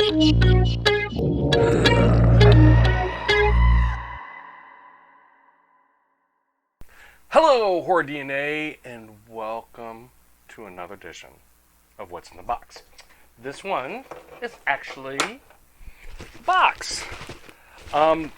Hello, Horror DNA, and welcome to another edition of What's in the Box. This one is actually a box. I'm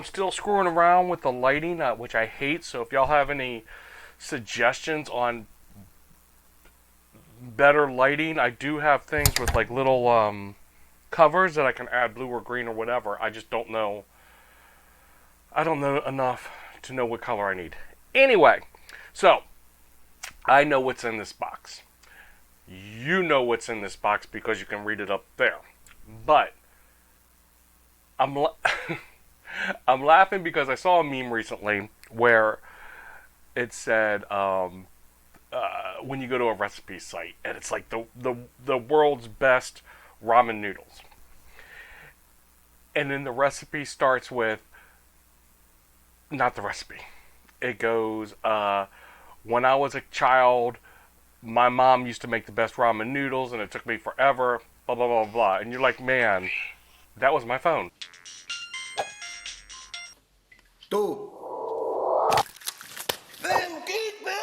still screwing around with the lighting, which I hate, so if y'all have any suggestions on better lighting, I do have things with like little covers that I can add blue or green or whatever. I just don't know. I don't know enough to know what color I need. Anyway, so I know what's in this box. You know what's in this box because you can read it up there. But I'm laughing because I saw a meme recently where it said when you go to a recipe site and it's like the world's best ramen noodles, and then the recipe starts with not the recipe. It goes, when I was a child, my mom used to make the best ramen noodles, and it took me forever, blah, blah, blah, blah. And you're like, man, that was my phone. Tú. Ven, Kid, ven.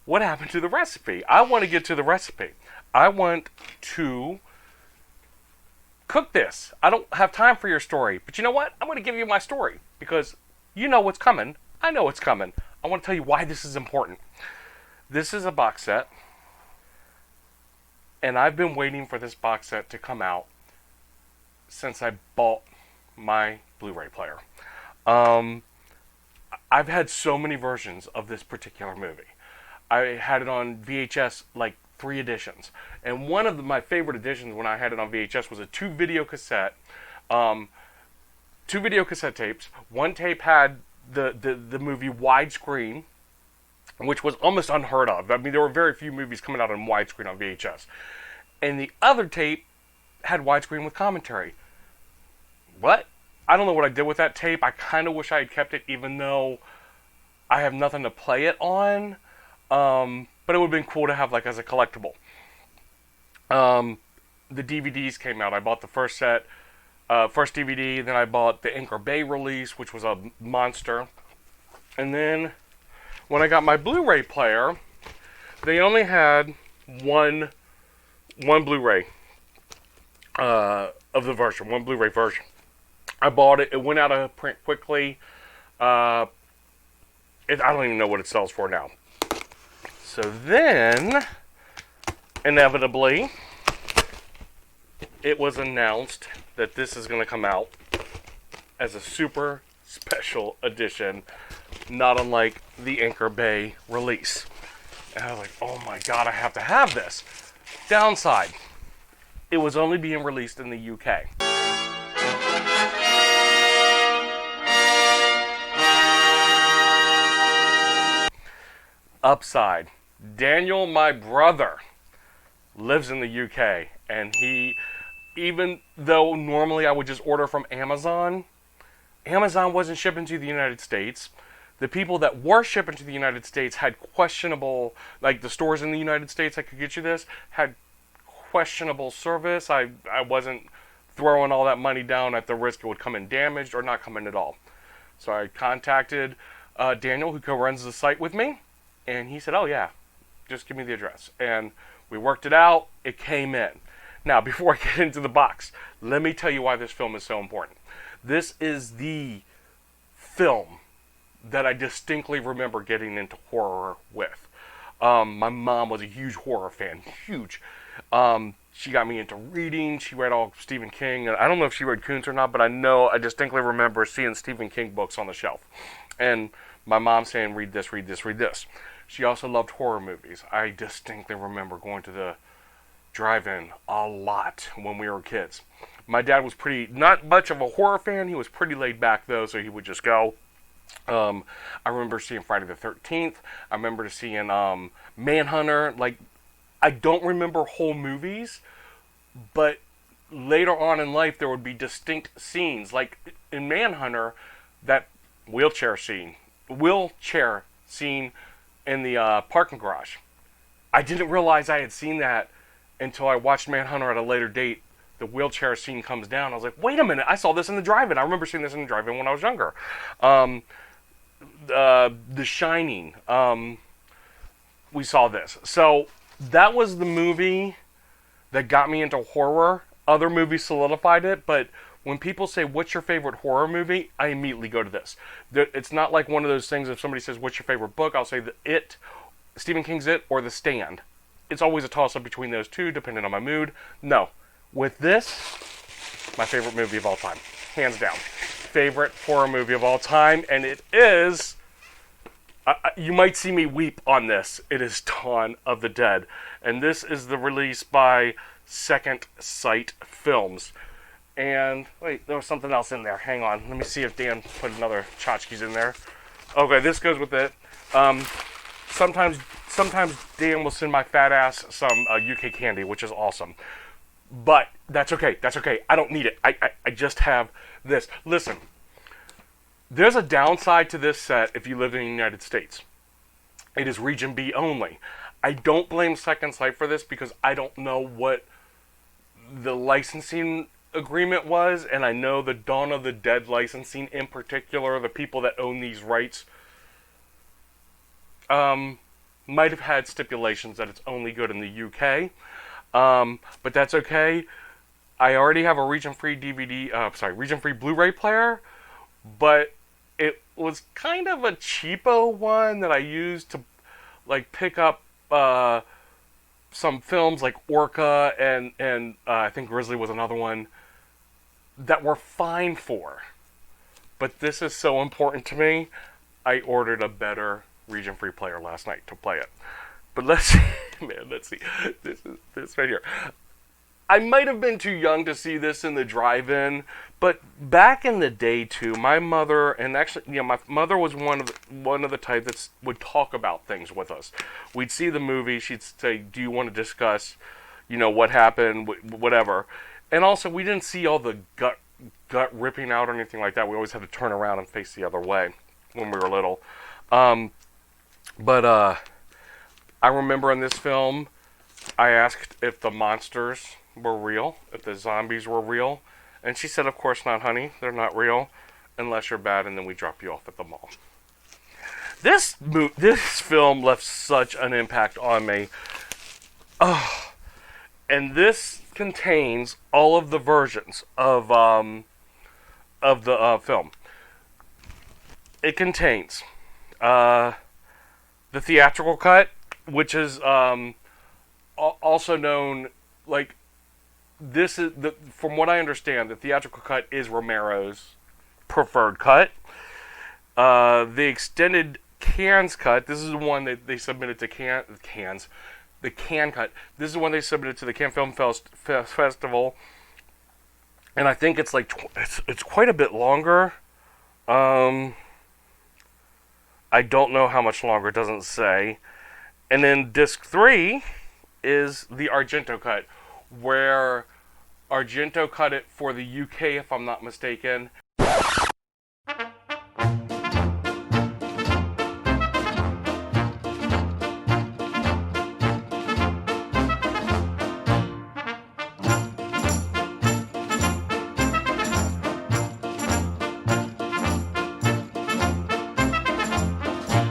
What happened to the recipe? I want to get to the recipe. I want to cook this. I don't have time for your story. But you know what? I'm going to give you my story because you know what's coming. I know what's coming. I want to tell you why this is important. This is a box set. And I've been waiting for this box set to come out since I bought my Blu-ray player. I've had so many versions of this particular movie. I had it on VHS, like 3 editions. And one of my favorite editions when I had it on VHS was a 2 video cassette. 2 video cassette tapes. One tape had the movie widescreen, which was almost unheard of. I mean, there were very few movies coming out on widescreen on VHS. And the other tape had widescreen with commentary. What? I don't know what I did with that tape. I kind of wish I had kept it, even though I have nothing to play it on. But it would have been cool to have like as a collectible. The DVDs came out. I bought the first set, first DVD. Then I bought the Anchor Bay release, which was a monster. And then when I got my Blu-ray player, they only had one Blu-ray of the version, one Blu-ray version. I bought it. It went out of print quickly. I don't even know what it sells for now. So then, inevitably, it was announced that this is going to come out as a super special edition, not unlike the Anchor Bay release. And I was like, oh my god, I have to have this. Downside, it was only being released in the UK. Upside, Daniel, my brother, lives in the UK, and he, even though normally I would just order from Amazon, Amazon wasn't shipping to the United States. The people that were shipping to the United States had questionable, like the stores in the United States that could get you this, had questionable service. I wasn't throwing all that money down at the risk it would come in damaged or not come in at all. So I contacted Daniel, who co-runs the site with me, and he said, oh yeah, just give me the address. And we worked it out. It came in. Now, before I get into the box, let me tell you why this film is so important. This is the film that I distinctly remember getting into horror with. My mom was a huge horror fan. Huge. She got me into reading. She read all Stephen King. I don't know if she read Coons or not, but I distinctly remember seeing Stephen King books on the shelf. And my mom saying, read this, read this, read this. She also loved horror movies. I distinctly remember going to the drive-in a lot when we were kids. My dad was not much of a horror fan. He was pretty laid back, though, so he would just go. I remember seeing Friday the 13th. I remember seeing Manhunter. Like, I don't remember whole movies, but later on in life, there would be distinct scenes. Like, in Manhunter, that wheelchair scene in the parking garage. I didn't realize I had seen that until I watched Manhunter at a later date. The wheelchair scene comes down. I was like, wait a minute, I saw this in the drive-in. I remember seeing this in the drive-in when I was younger. The Shining, we saw this. So that was the movie that got me into horror. Other movies solidified it, but when people say, what's your favorite horror movie? I immediately go to this. It's not like one of those things, if somebody says, what's your favorite book? I'll say Stephen King's It, or The Stand. It's always a toss-up between those two, depending on my mood. No. With this, my favorite movie of all time. Hands down. Favorite horror movie of all time, and it is... you might see me weep on this. It is Dawn of the Dead. And this is the release by Second Sight Films. And, wait, there was something else in there. Hang on. Let me see if Dan put another tchotchkes in there. Okay, this goes with it. Sometimes Dan will send my fat ass some UK candy, which is awesome. But that's okay. That's okay. I don't need it. I just have this. Listen, there's a downside to this set if you live in the United States. It is Region B only. I don't blame Second Sight for this because I don't know what the licensing agreement was, and I know the Dawn of the Dead licensing in particular, the people that own these rights, might have had stipulations that it's only good in the UK. But that's okay. I already have a region-free region-free Blu-ray player, but it was kind of a cheapo one that I used to, like, pick up some films like Orca and I think Grizzly was another one that were fine for. But this is so important to me, I ordered a better region-free player last night to play it. But let's see, man, let's see. This right here. I might have been too young to see this in the drive-in, but back in the day too, my mother, and actually, my mother was one of the type that would talk about things with us. We'd see the movie, she'd say, "Do you want to discuss, what happened, whatever." And also, we didn't see all the gut ripping out or anything like that. We always had to turn around and face the other way when we were little. But I remember in this film, I asked if the monsters were real, if the zombies were real, and she said, "Of course not, honey. They're not real, unless you're bad, and then we drop you off at the mall." This film left such an impact on me. Oh, and this contains all of the versions of the film. It contains the theatrical cut, which is also known, like, this is from what I understand, the theatrical cut is Romero's preferred cut. The extended Cannes cut, this is the one that they submitted to Cannes. The Cannes cut, this is the one they submitted to the Cannes Film Festival, and I think it's like it's quite a bit longer. I don't know how much longer, it doesn't say. And then disc 3 is the Argento cut, where Argento cut it for the UK, if I'm not mistaken.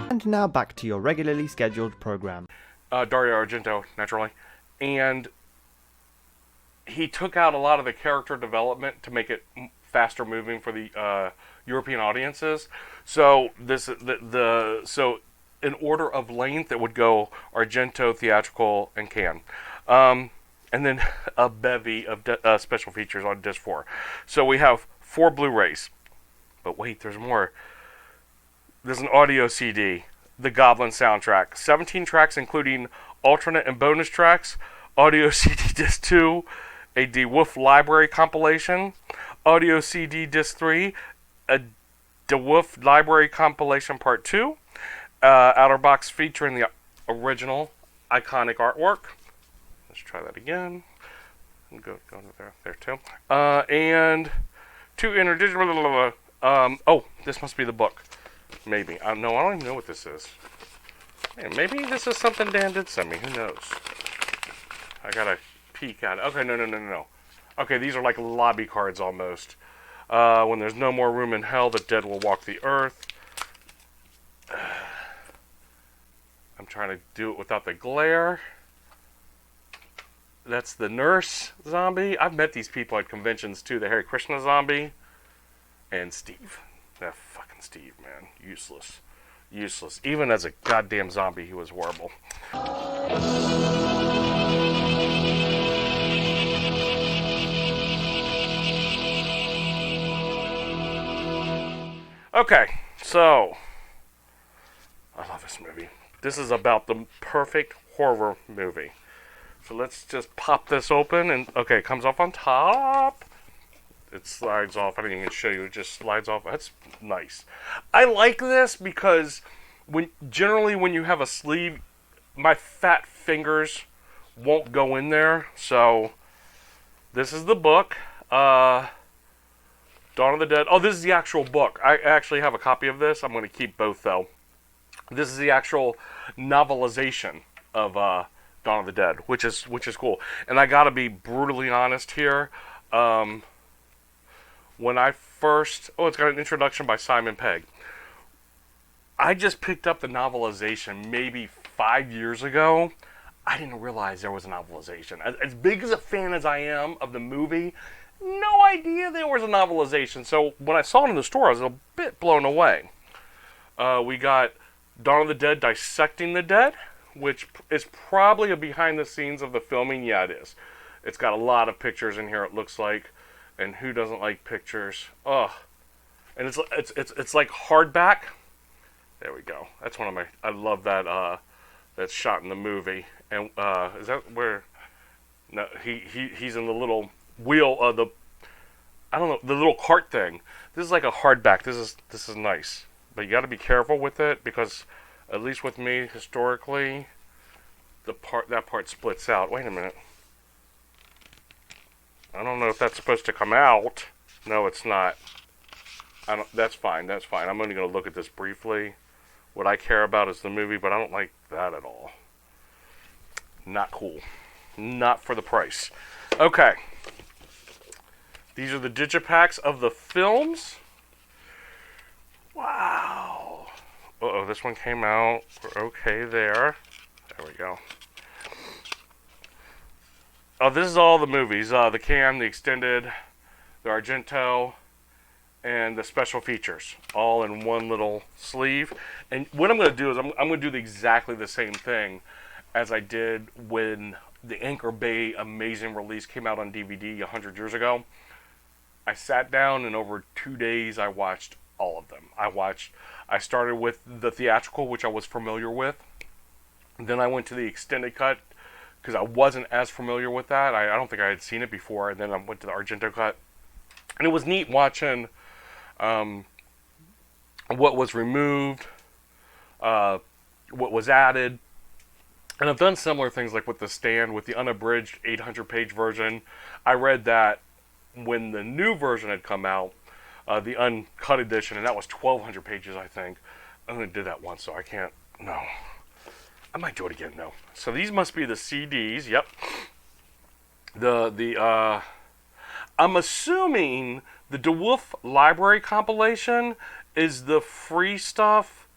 And now back to your regularly scheduled program. Dario Argento, naturally. And he took out a lot of the character development to make it faster moving for the European audiences. So so in order of length, it would go Argento, theatrical, and Cannes. And then a bevy of special features on disc 4. So we have 4 Blu-rays. But wait, there's more. There's an audio CD, the Goblin soundtrack. 17 tracks, including alternate and bonus tracks. Audio CD disc 2, a DeWolf library compilation. Audio CD disc 3, a DeWolf library compilation part 2. Outer box featuring the original iconic artwork. Let's try that again. Go to there too. And 2 interdigital Oh, this must be the book. Maybe. No, I don't even know what this is. Hey, maybe this is something Dan did send me. Who knows? I gotta peek at it. Okay, no. Okay, these are like lobby cards almost. When there's no more room in hell, the dead will walk the earth. I'm trying to do it without the glare. That's the nurse zombie. I've met these people at conventions too. The Hare Krishna zombie. And Steve. That fucking Steve, man. Useless. Useless. Even as a goddamn zombie, he was horrible. Okay, so I love this movie. This is about the perfect horror movie. So let's just pop this open and okay, it comes off on top. It slides off. I didn't even show you. It just slides off. That's nice. I like this because generally when you have a sleeve, my fat fingers won't go in there. So this is the book. Dawn of the Dead. Oh, this is the actual book. I actually have a copy of this. I'm going to keep both though. This is the actual novelization of Dawn of the Dead, which is cool. And I got to be brutally honest here. When I first... Oh, it's got an introduction by Simon Pegg. I just picked up the novelization maybe 5 years ago. I didn't realize there was a novelization. As big as a fan as I am of the movie, no idea there was a novelization. So when I saw it in the store, I was a bit blown away. We got Dawn of the Dead Dissecting the Dead, which is probably a behind the scenes of the filming. Yeah, it is. It's got a lot of pictures in here, it looks like. And who doesn't like pictures? Ugh. And it's like hardback. There we go. That's one of my... I love that that's shot in the movie. And is that where... No, he's in the little wheel of the... I don't know, the little cart thing. This is like a hardback. This is nice. But you got to be careful with it because, at least with me, historically, that part splits out. Wait a minute. I don't know if that's supposed to come out. No, it's not. That's fine. That's fine. I'm only going to look at this briefly. What I care about is the movie, but I don't like that at all. Not cool. Not for the price. Okay. These are the digipacks of the films. Wow. Uh-oh, this one came out. We're okay there. There we go. Oh, this is all the movies. The Cam, the Extended, the Argento, and the special features. All in one little sleeve. And what I'm going to do is I'm going to do exactly the same thing as I did when the Anchor Bay Amazing Release came out on DVD 100 years ago. I sat down and over 2 days I watched all of them. I started with the theatrical, which I was familiar with. Then I went to the extended cut because I wasn't as familiar with that. I don't think I had seen it before. And then I went to the Argento cut. And it was neat watching what was removed, what was added. And I've done similar things like with The Stand, with the unabridged 800-page version. I read that when the new version had come out, the uncut edition, and that was 1,200 pages, I think. I only did that once, so I can't... No. I might do it again, though. So these must be the CDs. Yep. I'm assuming the DeWolf Library compilation is the free stuff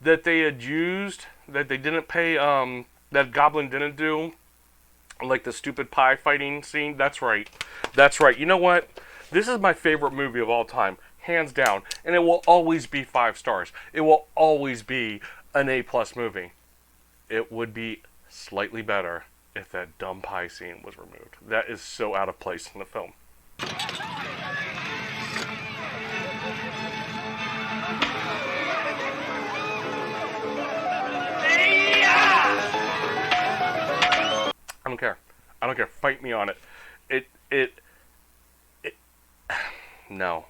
that they had used, that they didn't pay, that Goblin didn't do. Like the stupid pie fighting scene. That's right. That's right. You know what? This is my favorite movie of all time. Hands down. And it will always be 5 stars. It will always be an A+ movie. It would be slightly better if that dumb pie scene was removed. That is so out of place in the film. I don't care. I don't care. Fight me on it. No.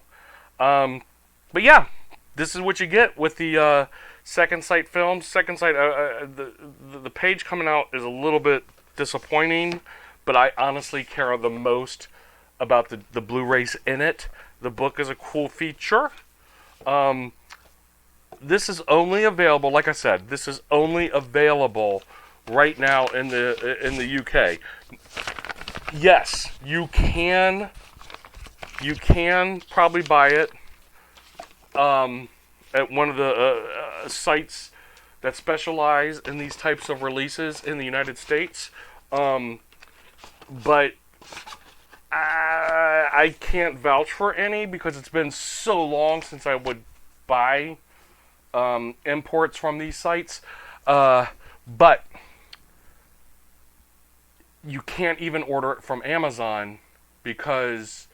But yeah, this is what you get with the Second Sight films. Second Sight, the page coming out is a little bit disappointing, but I honestly care the most about the Blu-rays in it. The book is a cool feature. This is only available, like I said, this is only available right now in the UK. Yes, you can probably buy it at one of the sites that specialize in these types of releases in the United States. But I can't vouch for any because it's been so long since I would buy imports from these sites. But you can't even order it from Amazon because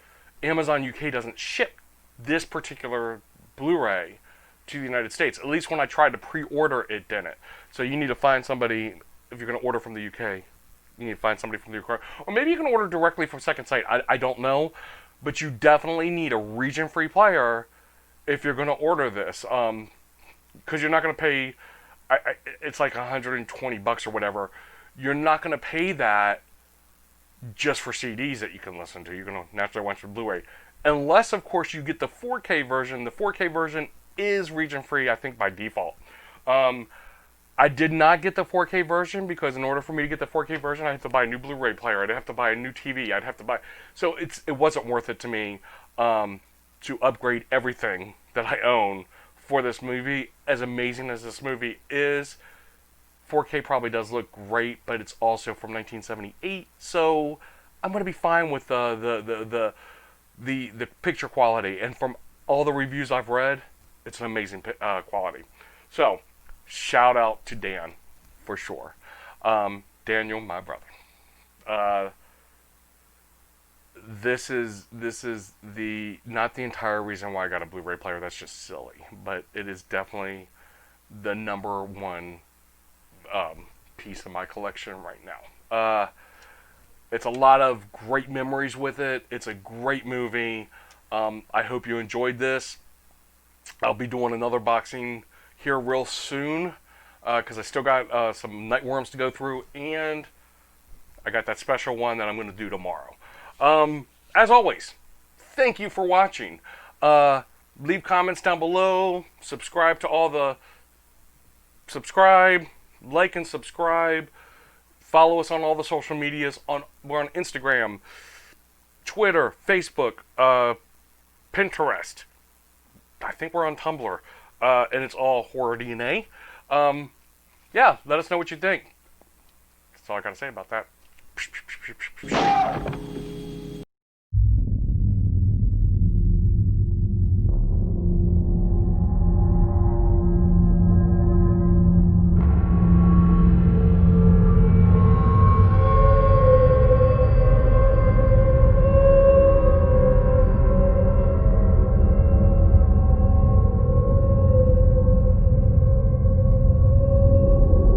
Amazon UK doesn't ship this particular Blu-ray to the United States. At least when I tried to pre-order, it didn't. So you need to find somebody, if you're going to order from the UK, you need to find somebody from the UK. Or maybe you can order directly from Second Sight. I don't know. But you definitely need a region-free player if you're going to order this. Because you're not going to pay, it's like $120 or whatever. You're not going to pay that just for CDs that you can listen to. You're going to naturally watch the Blu-ray. Unless, of course, you get the 4K version. The 4K version is region-free, I think, by default. I did not get the 4K version because in order for me to get the 4K version, I have to buy a new Blu-ray player. I'd have to buy a new TV. I'd have to buy... So it wasn't worth it to me to upgrade everything that I own for this movie. As amazing as this movie is, 4K probably does look great, but it's also from 1978, so I'm going to be fine with the picture quality. And from all the reviews I've read, it's an amazing quality. So, shout out to Dan, for sure. Daniel, my brother. This is the not the entire reason why I got a Blu-ray player. That's just silly, but it is definitely the number one piece of my collection right now. It's a lot of great memories with it. It's a great movie. I hope you enjoyed this. I'll be doing another boxing here real soon because I still got some Nightworms to go through, and I got that special one that I'm going to do tomorrow. As always, thank you for watching. Leave comments down below. Subscribe to all the... Subscribe, like and subscribe. Follow us on all the social medias. We're on Instagram, Twitter, Facebook, Pinterest. I think we're on Tumblr. And it's all Horror DNA. Yeah, let us know what you think. That's all I got to say about that.